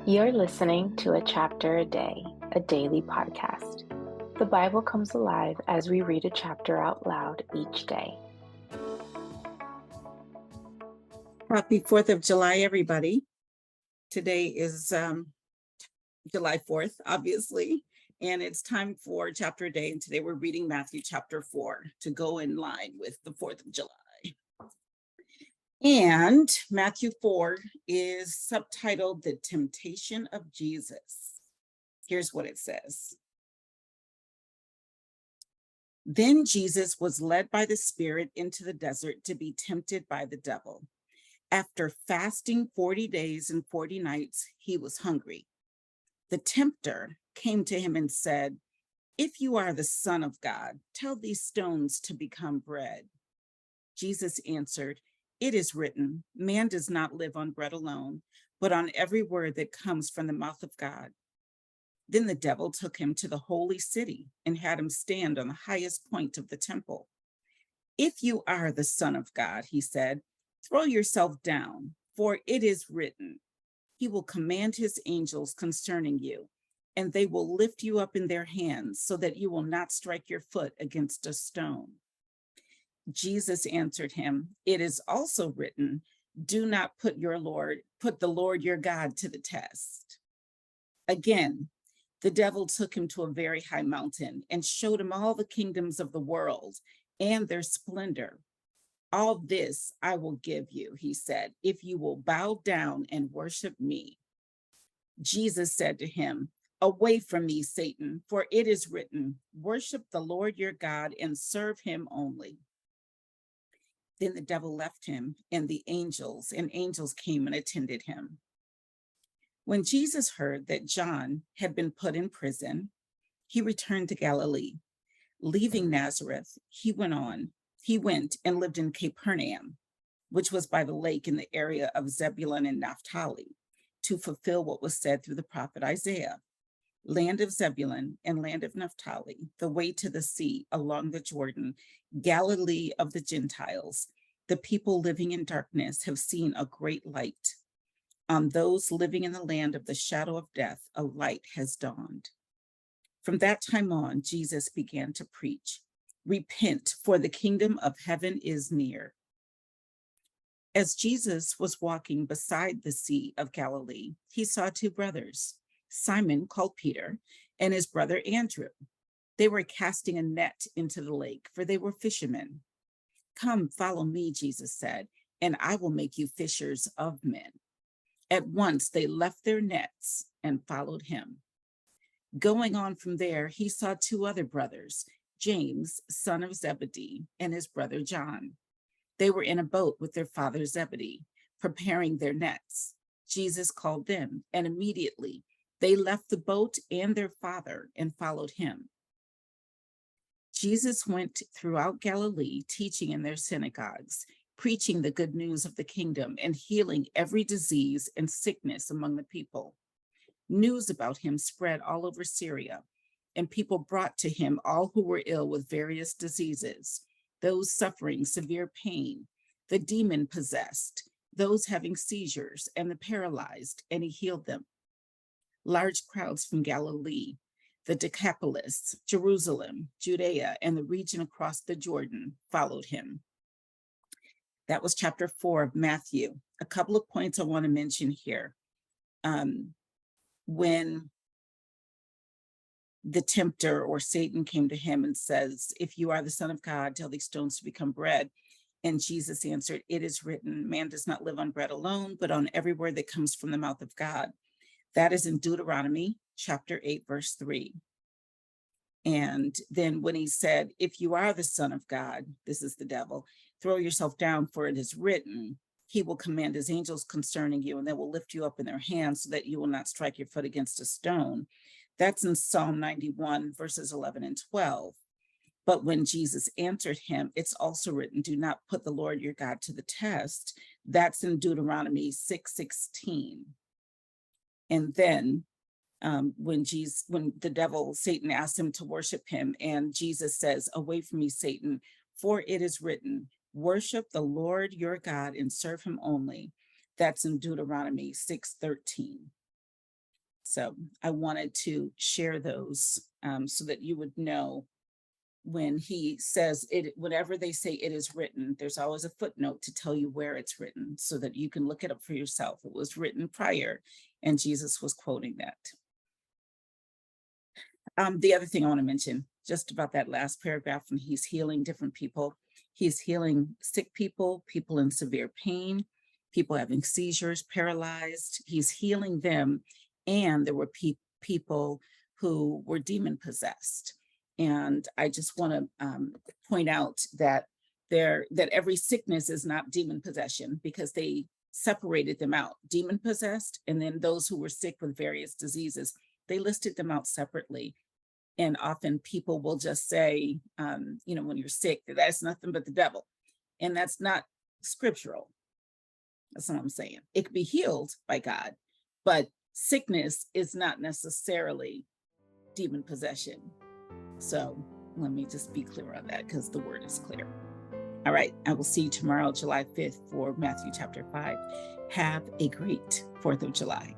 You're listening to A Chapter a Day, a daily podcast. The Bible comes alive as we read a chapter out loud each day. Happy 4th of July, everybody. Today is July 4th, obviously, and it's time for chapter a day. And today we're reading Matthew chapter 4 to go in line with the 4th of July. And Matthew 4 is subtitled The Temptation of Jesus. Here's what it says. Then Jesus was led by the Spirit into the desert to be tempted by the devil. After fasting 40 days and 40 nights, he was hungry. The tempter came to him and said, "If you are the Son of God, tell these stones to become bread." Jesus answered, "It is written, man does not live on bread alone, but on every word that comes from the mouth of God." Then the devil took him to the holy city and had him stand on the highest point of the temple. "If you are the Son of God," he said, "throw yourself down, for it is written, he will command his angels concerning you, and they will lift you up in their hands so that you will not strike your foot against a stone." Jesus answered him, "It is also written, do not put the Lord your God to the test." Again, the devil took him to a very high mountain and showed him all the kingdoms of the world and their splendor. "All this I will give you," he said, "if you will bow down and worship me." Jesus said to him, "Away from me, Satan, for it is written, worship the Lord your God and serve him only." Then the devil left him, and angels came and attended him. When Jesus heard that John had been put in prison, he returned to Galilee. Leaving Nazareth, he went and lived in Capernaum, which was by the lake in the area of Zebulun and Naphtali, to fulfill what was said through the prophet Isaiah. "Land of Zebulun and land of Naphtali, the way to the sea along the Jordan, Galilee of the Gentiles, the people living in darkness have seen a great light. On those living in the land of the shadow of death, a light has dawned." From that time on, Jesus began to preach, "Repent, for the kingdom of heaven is near." As Jesus was walking beside the Sea of Galilee, he saw two brothers, Simon, called Peter, and his brother Andrew. They were casting a net into the lake, for they were fishermen. "Come, follow me," Jesus said, "and I will make you fishers of men." At once they left their nets and followed him. Going on from there, he saw two other brothers, James, son of Zebedee, and his brother John. They were in a boat with their father Zebedee, preparing their nets. Jesus called them, and immediately they left the boat and their father and followed him. Jesus went throughout Galilee, teaching in their synagogues, preaching the good news of the kingdom, and healing every disease and sickness among the people. News about him spread all over Syria, and people brought to him all who were ill with various diseases, those suffering severe pain, the demon-possessed, those having seizures, and the paralyzed, and he healed them. Large crowds from Galilee, the Decapolis, Jerusalem, Judea, and the region across the Jordan followed him. That was chapter 4 of Matthew. A couple of points I want to mention here. When the tempter or Satan came to him and says, "If you are the Son of God, tell these stones to become bread." And Jesus answered, "It is written, man does not live on bread alone, but on every word that comes from the mouth of God." That is in Deuteronomy chapter 8, verse 3. And then when he said, "If you are the Son of God," this is the devil, "throw yourself down, for it is written, he will command his angels concerning you, and they will lift you up in their hands so that you will not strike your foot against a stone." That's in Psalm 91, verses 11 and 12. But when Jesus answered him, "It's also written, do not put the Lord your God to the test." That's in Deuteronomy 6:16. And then when the devil, Satan, asked him to worship him, and Jesus says, "Away from me, Satan, for it is written, worship the Lord your God and serve him only." That's in Deuteronomy 6:13. So I wanted to share those so that you would know when he says it, whenever they say it is written, there's always a footnote to tell you where it's written so that you can look it up for yourself. It was written prior, and Jesus was quoting that. The other thing I want to mention just about that last paragraph, when he's healing different people, he's healing sick people, people in severe pain, people having seizures, paralyzed. He's healing them. And there were people who were demon possessed. And I just want to point out that that every sickness is not demon possession, because they separated them out, demon possessed, and then those who were sick with various diseases, they listed them out separately. And often people will just say, when you're sick, that's nothing but the devil. And that's not scriptural. That's what I'm saying. It could be healed by God, but sickness is not necessarily demon possession. So let me just be clear on that, because the word is clear. All right, I will see you tomorrow, July 5th, for Matthew chapter 5. Have a great 4th of July.